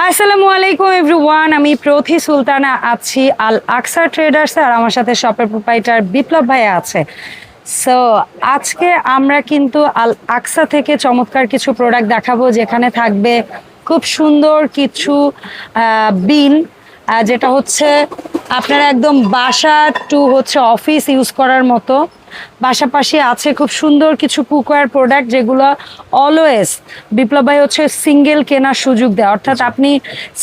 আসসালামু আলাইকুম এভরিওয়ান, আমি প্রথি সুলতানা আছি আল আকসা ট্রেডার্স আর আমার সাথে শপের প্রোপাইটার বিপ্লব ভাই আছে। সো আজকে আমরা কিন্তু আল আকসা থেকে চমৎকার কিছু প্রোডাক্ট দেখাবো, যেখানে থাকবে খুব সুন্দর কিছু বিন, যেটা হচ্ছে আপনারা একদম বাসা টু হচ্ছে অফিস ইউজ করার মতো। পাশাপাশি আছে খুব সুন্দর কিছু কুকওয়্যার প্রোডাক্ট, যেগুলো অলওয়েজ বিপ্লব ভাই হচ্ছে সিঙ্গেল কেনার সুযোগ দেয়, অর্থাৎ আপনি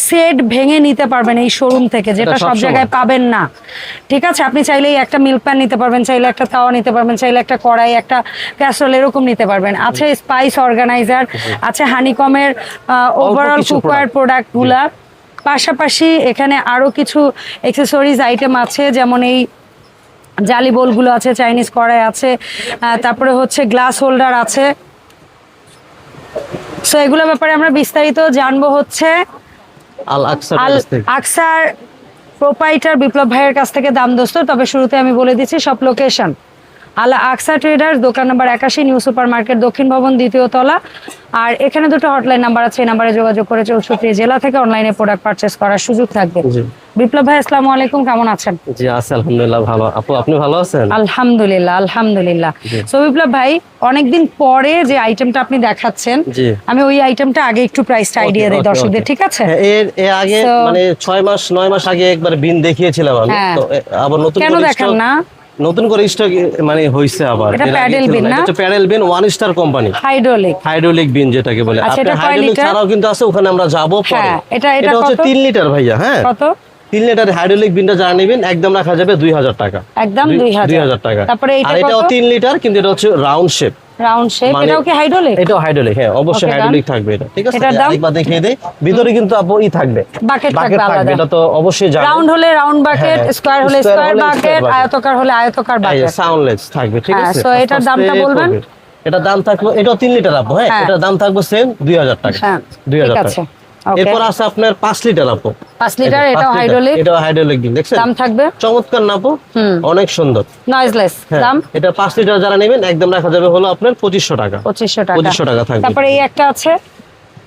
সেট ভেঙে নিতে পারবেন এই শোরুম থেকে, যেটা সব জায়গায় পাবেন না। ঠিক আছে, আপনি চাইলেই একটা মিল্ক প্যান নিতে পারবেন, চাইলে একটা তাওয়া নিতে পারবেন, চাইলে একটা কড়াই, একটা ক্যাসরোল এরকম নিতে পারবেন। আছে স্পাইস অর্গানাইজার, আছে হানিকমের ওভারঅল কুকওয়্যার প্রোডাক্টগুলা। পাশাপাশি এখানে আরো কিছু অ্যাক্সেসরিজ আইটেম আছে, যেমন এই জালি বোলগুলো আছে, চাইনিজ কড়াই আছে, তারপরে হচ্ছে গ্লাস হোল্ডার আছে। সো এগুলোর ব্যাপারে আমরা বিস্তারিত জানবো হচ্ছে আল আকসার প্রোপাইটার বিপ্লব ভাইয়ের কাছ থেকে দাম দোস্ত। তবে শুরুতে আমি বলে দিচ্ছি সব লোকেশন: আল আকসা ট্রেডার্স, দোকান নাম্বার 81, নিউ সুপার মার্কেট, দক্ষিণ ভবন, 2য় তলা। আর এখানে দুটো হটলাইন নাম্বার আছে, এই নাম্বারে যোগাযোগ করে 64 জেলা থেকে অনলাইনে প্রোডাক্ট পারচেজ করার সুযোগ থাকবে। বিপ্লব ভাই আসসালামু আলাইকুম, কেমন আছেন? জি আছি আলহামদুলিল্লাহ, ভালো। আপু আপনি ভালো আছেন? আলহামদুলিল্লাহ আলহামদুলিল্লাহ। সো বিপ্লব ভাই, অনেকদিন পরে যে আইটেমটা আপনি দেখাচ্ছেন, আমি ওই আইটেমটা আগে একটু প্রাইসটা আইডিয়া দেই দর্শকদের, ঠিক আছে? এর আগে মানে 9 মাস আগে একবার বিন দেখিয়েছিলাম আমি, তো আবার নতুন কেন দেখান না? নতুন করে স্টক মানে হইছে আবার। এটা প্যাডেল বিন না? এটা প্যাডেল বিন, ওয়ান স্টার কোম্পানি, হাইড্রোলিক বিন যেটাকে বলে। আচ্ছা, এটা হাইড্রোলিক ছাড়াও কিন্তু আছে, ওখানে আমরা যাব পরে। এটা হচ্ছে 3 লিটার ভাইয়া। হ্যাঁ, কত? 3 লিটার হাইড্রোলিক বিনটা যারা নেবেন একদম রাখা যাবে 2000 টাকা, একদম 2000 টাকা। তারপরে এটাও 3 লিটার, কিন্তু এটা হচ্ছে রাউন্ড শেপ। এটাও কি হাইড্রোলিক? এটাও হাইড্রোলিক, হ্যাঁ অবশ্যই হাইড্রোলিক থাকবে এটা, ঠিক আছে? একবার দেখিয়ে দেই, ভিতরে কিন্তু আপু থাকবে, বাকেট থাকবে, এটা তো অবশ্যই জানেন। রাউন্ড হলে রাউন্ড বাকেট, স্কয়ার হলে স্কয়ার বাকেট, আয়তাকার হলে আয়তাকার বাকেট, সাউন্ডলেস থাকবে, ঠিক আছে? সো এটার দামটা বলবেন? এটার দাম থাকবে, এটাও 3 লিটার আপু। হ্যাঁ, এটার দাম থাকবে সেম 2000 টাকা। 2000 টাকা। এরপর আছে আপনার 5 লিটার আপু। 5 লিটার, এটাও হাইড্রোলিক। এটাও হাইড্রোলিক বিন, দেখছেন? দাম থাকবে চমৎকার না আপু? অনেক সুন্দর, নয়েজলেস। দাম এটা 5 লিটার যারা নেবেন একদম রাখা যাবে হলো আপনার 2500 টাকা। 2500 টাকা থাকবে। তারপরে এই একটা আছে,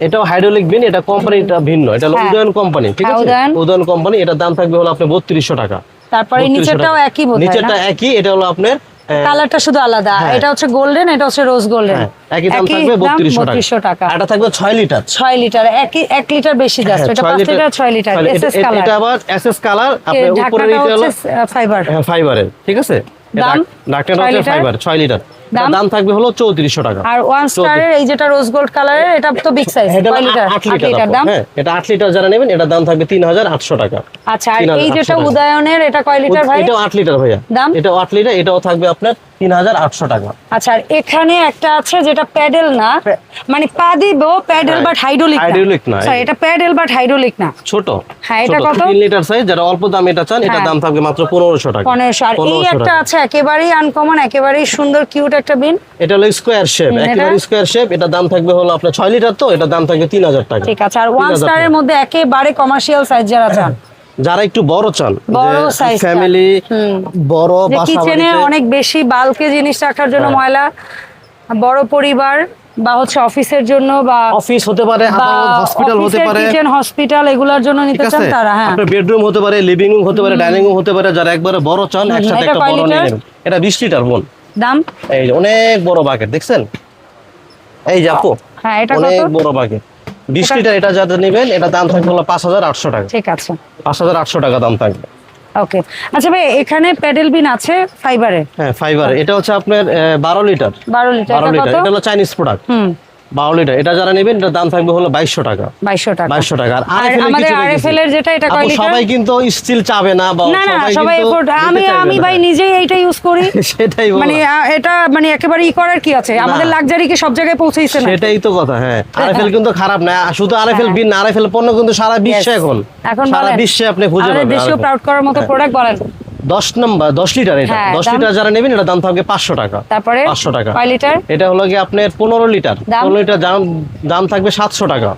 এটাও হাইড্রোলিক বিন, এটা কোম্পানিটা ভিন্ন, এটা হলো উদয়ন কোম্পানি, ঠিক আছে? উদয়ন কোম্পানি, এটার দাম থাকবে হলো আপনার 3200 টাকা। তারপরে নিচেরটাও একই বোধহয়, নিচেরটা একই, এটা হলো আপনার কালারটা শুধু আলাদা। এটা হচ্ছে গোল্ডেন, এটা হচ্ছে রোজ গোল্ডেন। একই দাম থাকবে 3200 টাকা। এটা থাকবে 6 লিটার। 6 লিটার, 1 লিটার বেশি যাচ্ছে। এটা 5 লিটার 6 লিটার এসএস কালার। এটা আবার এসএস কালার, আপনার উপরে এটা হলো ফাইবার। হ্যাঁ, ফাইবারের, ঠিক আছে? দাম ঢাকনাটা হচ্ছে ফাইবার, 6 লিটার। দাম থাকবে হলো 3400 টাকা। আর 1 স্টারের এই যেটা রোজ গোল্ড কালারের, এটা তো বিগ সাইজ, 6 লিটার। 8 লিটার দাম। হ্যাঁ, এটা 8 লিটার যারা নেবেন এটার দাম থাকবে 3800 টাকা। আচ্ছা, আর এই যেটা উদয়নের, এটা কয় লিটার ভাই? এটাও 8 লিটার ভাইয়া। দাম এটাও 8 লিটার, এটাও থাকবে আপনার 3800 টাকা। আচ্ছা, আর এখানে একটা আছে যেটা প্যাডেল না, মানে পা দিবো প্যাডেল বাট হাইড্রোলিক না। স্যার, এটা প্যাডেল বাট হাইড্রোলিক না, ছোট। হ্যাঁ, এটা কত? 3 লিটার সাইজ, যারা অল্প দাম এটা চান, এটা দাম থাকবে মাত্র 1500 টাকা। 1500। আর এই একটা আছে একেবারেই আনকমন, একেবারেই সুন্দর কিউট একটা বিন, এটা হলো স্কয়ার শেপ, একেবারে স্কয়ার শেপ। এটা দাম থাকবে হলো আপনার 6 লিটার, তো এটা দাম থাকবে 3000 টাকা। ঠিক আছে। আর 1 স্টারের মধ্যে একেবারে কমার্শিয়াল সাইজ যারা চান, যারা একটু বড় চান, বড় সাইজ ফ্যামিলি, বড় বাসা, কিচেনে অনেক বেশি বালকে জিনিস রাখার জন্য, ময়লা, বড় পরিবার বা হচ্ছে অফিসের জন্য, বা অফিস হতে পারে, হসপিটাল হতে পারে, কিচেন হসপিটাল এগুলোর জন্য নিতে চান তারা। হ্যাঁ, আপনার বেডরুম হতে পারে, লিভিং রুম হতে পারে, ডাইনিং রুম হতে পারে, যারা একবারে বড় চান একসাথে একটা বড় নিয়ে নেবেন। এটা 20 লিটার বোন। দাম এই যে অনেক বড় বাকেট, দেখছেন? এই যে আপু, হ্যাঁ, এটা অনেক বড় বাকেট 20 লিটার। এটা যারা নেবেন এটা দাম থাকবে হলো 5800 টাকা। ঠিক আছে, 5800 টাকা দাম থাকবে। ওকে। আচ্ছা ভাই, এখানে প্যাডেল বিন আছে ফাইবারে। হ্যাঁ, ফাইবার। এটা হচ্ছে আপনার 12 লিটার। 12 লিটার, এটা হলো চাইনিজ প্রোডাক্ট। 12 লিটার, এটা যারা নেবেন এটার দাম থাকবে হলো 2200 টাকা। 2200 টাকা। আর আমাদের আরএফএল এর যেটা, এটা কয় লিটার? সবাই কিন্তু স্টিল চাবে না, বা সবাই আমি ভাই নিজেই এইটা ইউজ করি। সেটাই মানে এটা মানে একেবারে করার কি আছে, আমাদের লাক্সারি কি সব জায়গায় পৌঁছেইছে না? সেটাই তো কথা। হ্যাঁ, আরএফএল কিন্তু খারাপ না, শুধু আরএফএল বিন না, আরএফএল পণ্য কিন্তু সারা বিশ্বে এখন সারা বিশ্বে আপনি খুঁজে পাবেন। দেশীয় প্রাউড করার মতো প্রোডাক্ট বলেন। 10 লিটার, এটা 10 লিটার যারা নেবেন এটা দাম থাকবে 500 টাকা। তারপরে 500 টাকা। 5 লিটার, এটা হলো কি আপনার 15 লিটার। 15 লিটার দাম থাকবে 700 টাকা।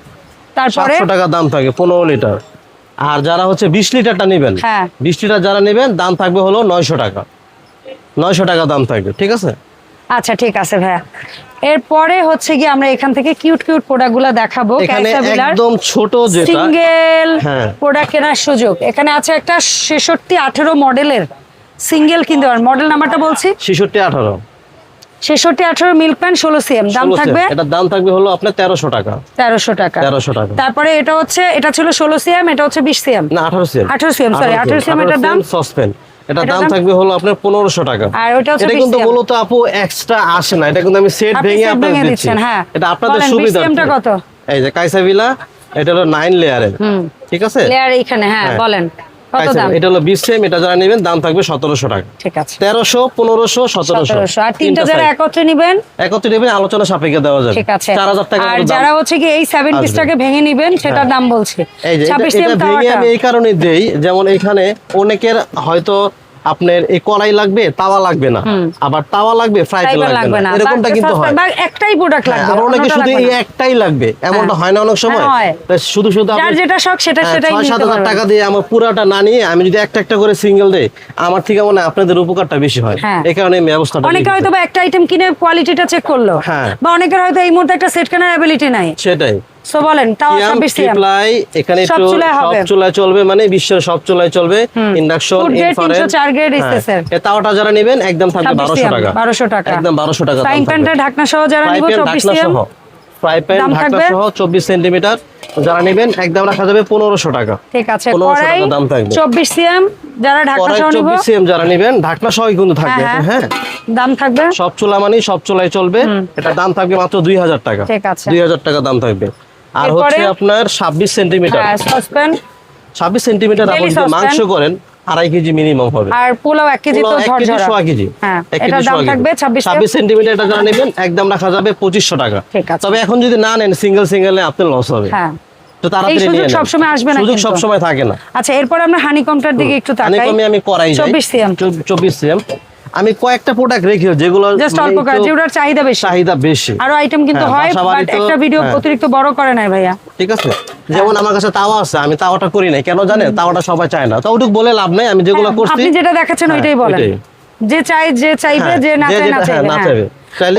তারপরে 700 টাকা দাম থাকবে 15 লিটার। আর যারা হচ্ছে 20 লিটারটা নেবেন, 20 লিটার যারা নেবেন দাম থাকবে হলো 900 টাকা। 900 টাকা দাম থাকবে, ঠিক আছে? আচ্ছা ঠিক আছে ভাইয়া। এরপরে হচ্ছে কি আমরা এখান থেকে কিউট কিউট প্রোডাক্টগুলো দেখাবো। এখানে একদম ছোট যেটা সিঙ্গেল হ্যাঁ প্রোডাক্ট কেনার সুযোগ এখানে আছে। একটা 66-18 মডেলের সিঙ্গেল কিনতে পারেন। মডেল নাম্বারটা বলছি 66-18 মিল্ক প্যান্ট 16 সিএম। দাম থাকবে, এটার দাম থাকবে হলো আপনার 1300 টাকা। 1300 টাকা। তারপরে এটা ছিল 16 সিএম, এটা হচ্ছে 20 সিএম না 18 সিএম। 18 CM sorry 18 CM. এটার দাম সসপেন, এটার দাম থাকবে হলো আপনার 1500 টাকা। আর ওটা হচ্ছে এটা কিন্তু মূলত আপু এক্সট্রা আসে না, এটা কিন্তু আমি সেট ভেঙে আপনাদের দিচ্ছি। হ্যাঁ এটা আপনাদের সুবিধা। সিএমটা কত? এই যে কাইসাভিলা, এটা হলো 9 লেয়ারের। ঠিক আছে, লেয়ার এইখানে। হ্যাঁ বলেন কত দাম? এটা হলো 20 সিএম, এটা যারা নেবেন দাম থাকবে 1700 টাকা। ঠিক আছে 1300, 1500, 1700। আর তিনটা যারা একত্রে নেবেন আলোচনা সাপেক্ষে দেওয়া যাবে। ঠিক আছে 4000 টাকা। আর যারা হচ্ছে কি এই 7 পিসটাকে ভেঙে নেবেন সেটার দাম বলছি এই যে 26 সিএম। এটা ভেঙে আমি এই কারণে দেই, যেমন এখানে অনেকের হয়তো আপনার এই কড়াই লাগবে, তাওয়া লাগবে না, আবার তাওয়া লাগবে, ফ্রাই প্যান লাগবে না, এরকমটা কিন্তু হয়। একটাই প্রোডাক্ট লাগবে, আর অনেকে শুধু এই একটাই লাগবে, এমনটা হয় না অনেক সময়। শুধু যার যেটা শখ সেটাই নিতে পারবেন। 6-7 টাকা দিয়ে আমার পুরাটা না নিয়ে আমি যদি একটা একটা করে সিঙ্গেল দেই, আমার থেকে মনে হয় আপনাদের উপকারটা বেশি হয়। এই কারণে আমি ব্যবস্থাটা। অনেকে হয়তো বা একটা আইটেম কিনে কোয়ালিটিটা চেক করলো, বা অনেকের হয়তো এই মুহূর্তে একটা সেট কেনার অ্যাবিলিটি নাই। সেটাই। সো বলেন তাও 26 সিএম এখানে একটু সব চুলায় চলবে, মানে বিশ্বের সব চুলায় চলবে। Induction, infrared, 304 grade spacer. এই তাওয়াটা যারা নেবেন একদম থাকবে 1200 টাকা। 1200 টাকা, একদম 1200 টাকা। ফ্রাইং প্যানটা ঢাকনা সহ যারা নিব 24 সিএম। ফ্রাই প্যান ঢাকনা সহ 24 সেন্টিমিটার যারা নেবেন একদম রাখা যাবে 1500 টাকা। ঠিক আছে। কড়াই 24 সিএম যারা ঢাকনা সহ নিব, 24 সিএম যারা নেবেন ঢাকনা সহই কিন্তু থাকবে। হ্যাঁ দাম থাকবে সব চুলা, মানে সব চুলায় চলবে। এটা দাম থাকবে মাত্র 2000 টাকা। ঠিক আছে 2000 টাকা দাম থাকবে। আর হচ্ছে আপনার 26 সেন্টিমিটার। হ্যাঁ সসপ্যান 26 সেন্টিমিটার আপনি যদি মাংস করেন 2.5 কেজি মিনিমাম হবে। আর পোলাও 1 কেজি তো ঝরঝরা 1 কেজি। হ্যাঁ এটা দাম থাকবে 26 সেন্টিমিটার। এটা যারা নেবেন একদম রাখা যাবে 2500 টাকা। তবে এখন যদি না নেন সিঙ্গেল আপনার লস হবে। হ্যাঁ তো তাড়াতাড়ি নিয়ে নেন, সব সময় আসবে না, সুযোগ সব সময় থাকে না। আচ্ছা এরপর আমরা হানিকমটার দিকে একটু তাকাই। হানিকমে আমি করাই যাই 24 সিএম। আমি কয়েকটা প্রোডাক্ট রেখেও যেগুলো জাস্ট অল্প কাজ, যেগুলোর চাহিদা বেশি। আরো আইটেম কিন্তু হয়, বাট একটা ভিডিও অতিরিক্ত বড় করে নাই ভাইয়া। ঠিক আছে, যেমন আমার কাছে তাওয়া আছে, আমি তাওয়াটা করি নাই কেন জানেন? তাওয়াটা সবাই চায় না, তো ওটুক বলে লাভ নাই। আমি যেগুলো করছি আপনি যেটা দেখাচ্ছেন ওইটাই বলেন। যে চাইবে, যে না চাইবে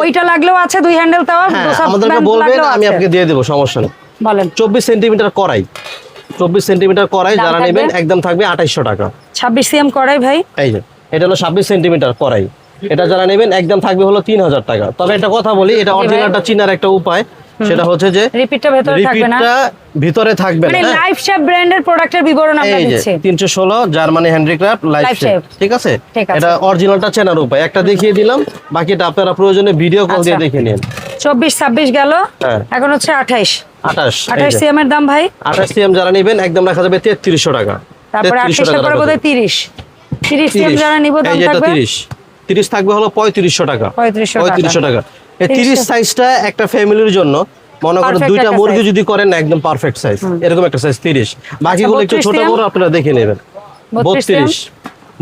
ওইটা লাগলেও আছে 2 হ্যান্ডেল তাওয়া। আমাদেরকে বলবেন, আমি আপনাকে দিয়ে দেব, সমস্যা নেই। বলেন 24 সেন্টিমিটার কড়াই, 24 সেন্টিমিটার কড়াই যারা নেবেন একদম থাকবে 2800 টাকা। 26 সিএম কড়াই ভাই, এই যে এটা হলো 26 সেন্টিমিটার কড়াই, এটা যারা নেবেন একদম থাকবে হলো 3000 টাকা। তবে একটা কথা বলি, এটা অরিজিনালটা চিনার একটা উপায়, সেটা হচ্ছে যে রিপিটটা ভিতরে থাকবে না, রিপিটটা ভিতরে থাকবে না। মানে লাইফ শেপ ব্র্যান্ডের প্রোডাক্টের বিবরণ আমরা দিচ্ছি। 316 জার্মানি হ্যান্ডিক্রাফট লাইফ শেপ। ঠিক আছে, এটা অরিজিনালটা চেনার উপায়, একটা দেখিয়ে দিলাম, বাকিটা আপনারা প্রয়োজনে ভিডিও কল দিয়ে দেখে নিন। 24-26 গেল, এখন হচ্ছে 28 সিএম এর দাম ভাই। 28 সিএম যারা নেবেন একদম রাখা যাবে 3300 টাকা। তারপরে 28 টাকা করে বোধহয় 30 সিএম যারা নিব দাম থাকবে 30 থাকবে হলো 3500 টাকা। 3500 টাকা। এই 30 সাইজটা একটা ফ্যামিলির জন্য, মনে করেন দুইটা মুরগি যদি করেন একদম পারফেক্ট সাইজ, এরকম একটা সাইজ 30। বাকিগুলো একটু ছোট বড় আপনারা দেখে নেবেন।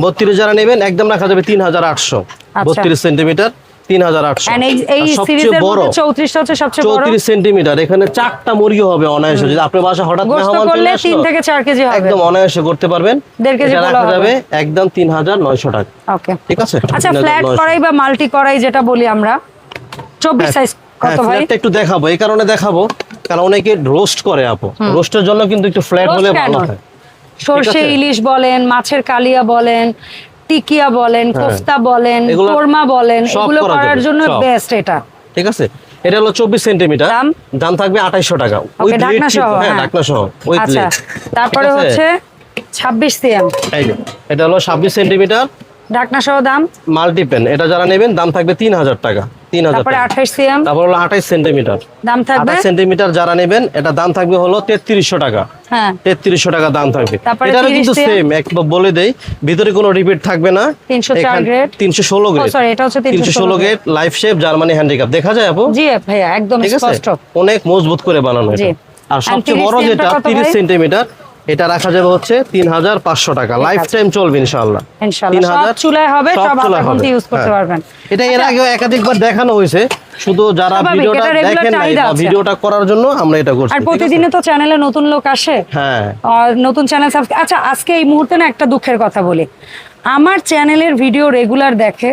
32 যারা নেবেন একদম রাখা যাবে 3800। 32 সেন্টিমিটার 3800। এই সিরিজের মধ্যে 34টা হচ্ছে সবচেয়ে বড়, 34 সেন্টিমিটার। এখানে 4টা মুরগি হবে অনায়াসে। যদি আপনার বাসা হঠাৎ মেহমান চলে আসলো 3 থেকে 4 কেজি হবে, একদম অনায়াসে করতে পারবেন। 1.5 কেজি রাখা যাবে একদম 3900 টাকা। ওকে ঠিক আছে। আচ্ছা ফ্ল্যাট কড়াই বা মাল্টি কড়াই যেটা বলি আমরা 24 সাইজ কত ভাই? ফ্ল্যাটটা একটু দেখাবো, এই কারণে দেখাবো কারণ অনেকে রোস্ট করে আপু, রোস্টের জন্য কিন্তু একটু ফ্ল্যাট হলে ভালো হয়। সরষে ইলিশ বলেন, মাছের কালিয়া বলেন, টিকিয়া বলেন, কোফতা বলেন, কোরমা বলেন, এগুলো করার জন্য বেস্ট এটা। ঠিক আছে, এটা হলো 24 সেন্টিমিটার, দাম থাকবে 2800 টাকা। ওই ঢাকনা সহ, হ্যাঁ ঢাকনা সহ ওই আচ্ছা। তারপরে হচ্ছে 26 সিএম, এই যে এটা হলো 26 সেন্টিমিটার ঢাকনা সহ দাম মাল্টিপেন। এটা যারা নেবেন দাম থাকবে 3000 টাকা। 3000 তারপরে 28 সিএম, তারপর হলো 28 সেন্টিমিটার দাম থাকবে 28 সেন্টিমিটার যারা নেবেন এটা দাম থাকবে হলো 3300 টাকা। হ্যাঁ 3300 টাকা দাম থাকবে। এটারও কিন্তু সেম, একবার বলে দেই, ভিতরে কোনো রিপিট থাকবে না। 304 গ্রেড 316 গ্রেড, সরি এটা হচ্ছে 316 grade life shape Germany handicraft. দেখা যায় আপু? জি ভাইয়া একদম স্পষ্ট, অনেক মজবুত করে বানানো এটা। আর সবচেয়ে বড় যেটা 30 সেন্টিমিটার, এটা রাখা যাবে হচ্ছে 3500 টাকা। লাইফ টাইম চলবে ইনশাআল্লাহ। সব চুলায় হবে, সব আপনি ইউজ করতে পারবেন। এটা এর আগেও একাধিকবার দেখানো হয়েছে, শুধু যারা ভিডিওটা দেখেন না বা ভিডিওটা করার জন্য আমরা এটা করছি। আর প্রতিদিনই তো চ্যানেলে নতুন লোক আসে, হ্যাঁ আর নতুন চ্যানেল সাবস্ক্রাইব। আচ্ছা আজকে এই মুহূর্তে না একটা দুঃখের কথা বলি, আমার চ্যানেলের ভিডিও রেগুলার দেখে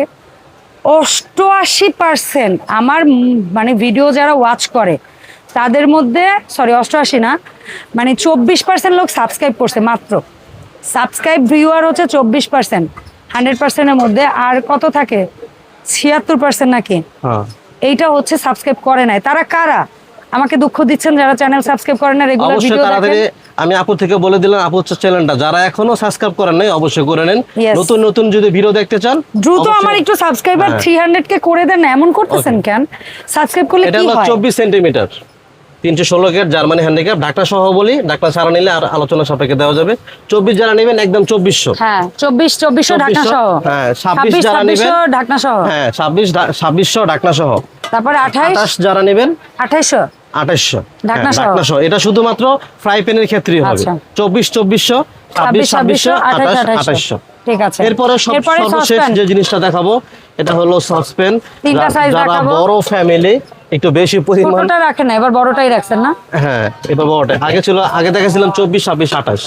88% আমার মানে ভিডিও যারা ওয়াচ করে তাদের মধ্যে, সরি 88 না, মানে 24% লোক সাবস্ক্রাইব করছে মাত্র। সাবস্ক্রাইব ভিউয়ার হচ্ছে 24%, 100%-এর মধ্যে। আর কত থাকে 76% নাকি, এইটা হচ্ছে সাবস্ক্রাইব করে নাই। তারা কারা? আমাকে দুঃখ দিচ্ছেন যারা চ্যানেল সাবস্ক্রাইব করেন না, রেগুলার ভিডিও দেখেন। আমি আপু থেকে বলে দিলাম, আপু চ্যানেলটা যারা এখনো সাবস্ক্রাইব করেন নাই অবশ্যই করে নেন। নতুন নতুন যদি ভিডিও দেখতে চান দ্রুত আমার একটু সাবস্ক্রাইবার 300 কে করে দেন না, এমন করতেছেন কেন? সাবস্ক্রাইব করলে কি হয়? 24 সেন্টিমিটার 316 গেট জার্মানি হ্যান্ডিক্যাপ, ঢাকনা সহ বলি, ঢাকনা ছাড়া নিলে আর আলোচনা সাপেক্ষে দেওয়া যাবে। 24 যারা নেবেন একদম 2400। হ্যাঁ 2400 ঢাকনা সহ। হ্যাঁ 26 যারা নেবেন ঢাকনা সহ। হ্যাঁ 2600 ঢাকনা সহ। তারপরে 28 যারা নেবেন 2800 ঢাকনা সহ। এটা শুধুমাত্র ফ্রাই প্যানের ক্ষেত্রেই হবে। 2400, 2600, 2800। ঠিক আছে। এরপরে সর্বশেষ যে জিনিসটা দেখাবো এটা হলো সসপ্যান। যারা বড় ফ্যামিলি একটু বেশি পরিমাণ, ছোটটা রাখেন না, এবার বড়টাই রাখছেন না? হ্যাঁ এবার বড়টা। আগে দেখাছিলাম 24, 26, 28।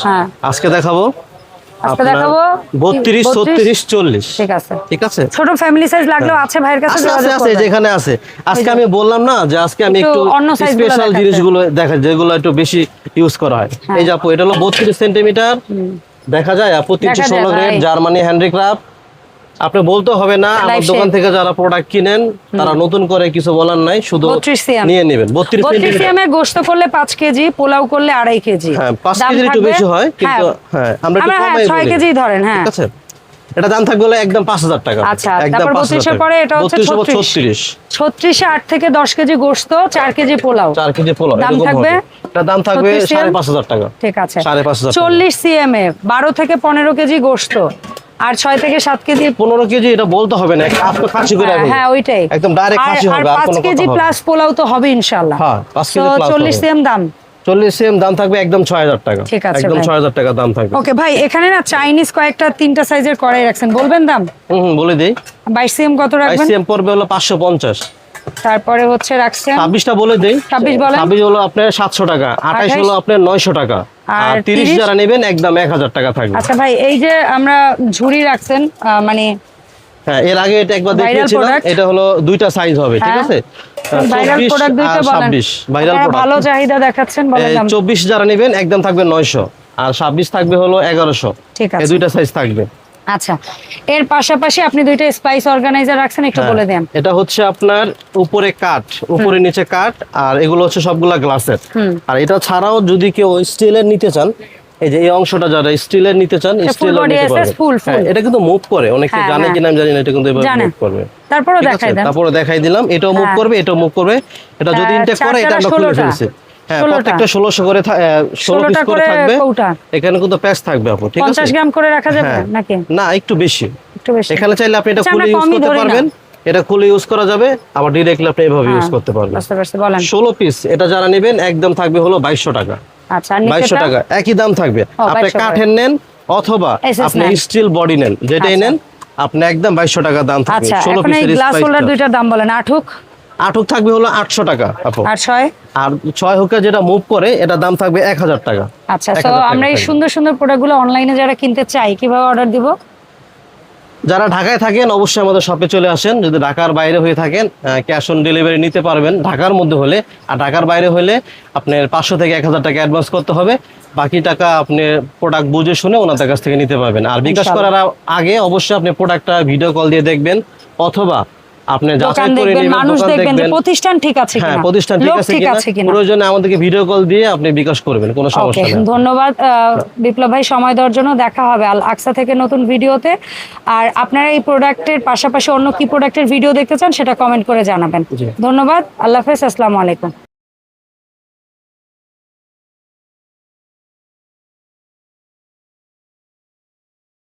আজকে দেখাবো 32, 36, 40। ঠিক আছে। ছোট ফ্যামিলি সাইজ লাগলেও আছে ভাইয়ের কাছে, আছে যেখানে আছে। আজকে আমি বললাম না যে আজকে আমি একটু স্পেশাল জিনিসগুলো দেখা, যেগুলো একটু বেশি ইউজ করা হয়। এই যে আপু এটা হলো 32 সেন্টিমিটার, দেখা যায় আপু 316 গ্রেড জার্মানি হ্যান্ডিক্রাফট। আপনি বলতে হবে না, আমার দোকান থেকে যারা প্রোডাক্ট কিনেন তারা নতুন করে কিছু বলার নাই, শুধু নিয়ে নেবেন। 32 সেন্টিমিটার এ গোশত করলে 5 কেজি, পোলাও করলে 2.5 কেজি। হ্যাঁ 5 কেজি একটু বেশি হয়, কিন্তু হ্যাঁ আমরা একটু কমাই বলি। 6 কেজি ধরেন। হ্যাঁ ঠিক আছে। এটা দাম থাকবে হলো একদম 5000 টাকা। আচ্ছা, তারপর 32 এর পরে এটা হচ্ছে 36। 36 এ 8 থেকে 10 কেজি গোশত, 4 কেজি পোলাও। 4 কেজি পোলাও দাম থাকবে, এটা দাম থাকবে 5500 টাকা। ঠিক আছে। 5500। 40 সিএম এ 12 থেকে 15 কেজি গোশত, আর 6 থেকে 7 কেজি 15 কেজি। এটা বলতে হবে না, আপনি খাসি করে রাখুন। হ্যাঁ ওইটাই একদম ডাইরেক্ট খাসি হবে, আর 5 কেজি প্লাস পোলাও তো হবে ইনশাআল্লাহ। হ্যাঁ 5 কেজি প্লাস। 40 সিএম দাম, 40 সিএম দাম থাকবে একদম 6000 টাকা। ঠিক আছে, একদম 6000 টাকা দাম থাকবে। ওকে ভাই, এখানে না চাইনিজ কয়েকটা 3টা সাইজের কড়াই রাখছেন, বলবেন দাম? বলে দেই। 22 সিএম কত রাখবেন? 22 সিএম পড়বে হলো 550। তারপরে হচ্ছে রাখছেন 26টা বলে দেই। 26 বলেন। 26 হলো আপনার 700 টাকা, 28 হলো আপনার 900 টাকা, আর 30 যারা নেবেন একদম 1000 টাকা থাকবে। আচ্ছা ভাই, এই যে আমরা ঝুড়ি রাখছেন, মানে হ্যাঁ এর আগে এটা একবার দেখিয়েছিলাম, এটা হলো দুইটা সাইজ হবে। ঠিক আছে। ভাইরাল প্রোডাক্ট দুইটা বলেন। 26 ভাইরাল প্রোডাক্ট, ভালো চাহিদা দেখাচ্ছেন, বলেন দাম। 24 যারা নেবেন একদম থাকবে 900, আর 26 থাকবে হলো 1100। ঠিক আছে, এই দুইটা সাইজ থাকবে। আচ্ছা, এর পাশাপাশি আপনি দুইটা স্পাইস অর্গানাইজার রাখছেন, একটু বলে দেন। এটা হচ্ছে আপনার উপরে কাঠ, উপরে নিচে কাঠ, আর এগুলো হচ্ছে সবগুলা গ্লাসের। আর এটা ছাড়াও যদি কেউ স্টিলের নিতে চান, এই যে এই অংশটা যারা স্টিলের নিতে চান, স্টিলের নিতে পারবেন। এটা কিন্তু মুভ করে, অনেকে জানে কিনা আমি জানি না, এটা কিন্তু এভাবে মুভ করবে। তারপরে দেখাই দেন। তারপরে দেখাই দিলাম, এটাও মুভ করবে, এটাও মুভ করবে। এটা যদি ইনটেক করে, এটা আমরা খুলে ফেলছি। হ্যাঁ প্রত্যেকটা 1600 করে 16 পিস করে থাকবে। এখানে কিন্তু প্যাচ থাকবে আপু। ঠিক আছে। 50 গ্রাম করে রাখা যাবে নাকি? না, একটু বেশি। একটু বেশি। এখানে চাইলে আপনি এটা খুলে ইউজ করতে পারবেন, এটা খুলে ইউজ করা যাবে, আবার ডাইরেক্টলি আপনি এভাবে ইউজ করতে পারবেন। বুঝতে পারছি, বলেন। 16 পিস এটা যারা নেবেন একদম থাকবে হলো 2200 টাকা। আচ্ছা, 2200 টাকা একই দাম থাকবে। আপনি কাঠের নেন অথবা আপনি স্টিল বডি নেন, যেটাই নেন আপনি একদম 2200 টাকা দাম থাকবে। 16 পিসের গ্লাস হোল্ডার দুইটার দাম বলেন। আটক থাকবে হলো 800 টাকা আপু। আর 6 হুকা যেটা মুভ করে, এটা দাম থাকবে 1000 টাকা। আচ্ছা, সো আমরা এই সুন্দর সুন্দর প্রোডাক্টগুলো অনলাইনে যারা কিনতে চাই, কিভাবে অর্ডার দিব? যারা ঢাকায় থাকেন অবশ্যই আমাদের শপে চলে আসেন। যদি ঢাকার বাইরে হয়ে থাকেন, ক্যাশ অন ডেলিভারি নিতে পারবেন ঢাকার মধ্যে হলে। আর ঢাকার বাইরে হলে আপনার 500 থেকে 1000 টাকা অ্যাডভান্স করতে হবে, বাকি টাকা আপনি প্রোডাক্ট বুঝে শুনে ওনাদের কাছ থেকে নিতে পারবেন। আর বিকাশ করার আগে অবশ্যই আপনি প্রোডাক্টটা ভিডিও কল দিয়ে দেখবেন, অথবা আপনি যাচাই করে নেবেন, মানুষ দেখবেন যে প্রতিষ্ঠান ঠিক আছে কিনা। হ্যাঁ প্রতিষ্ঠান ঠিক আছে কিনা, প্রয়োজনে আমাদেরকে ভিডিও কল দিয়ে আপনি বিকাশ করবেন, কোনো সমস্যা নেই। ধন্যবাদ বিপ্লব ভাই সময় দেওয়ার জন্য। দেখা হবে আল আকসা থেকে নতুন ভিডিওতে। আর আপনারা এই প্রোডাক্টের পাশাপাশি অন্য কি প্রোডাক্টের ভিডিও দেখতে চান সেটা কমেন্ট করে জানাবেন। ধন্যবাদ, আল্লাহ হাফেজ, আসসালামু আলাইকুম।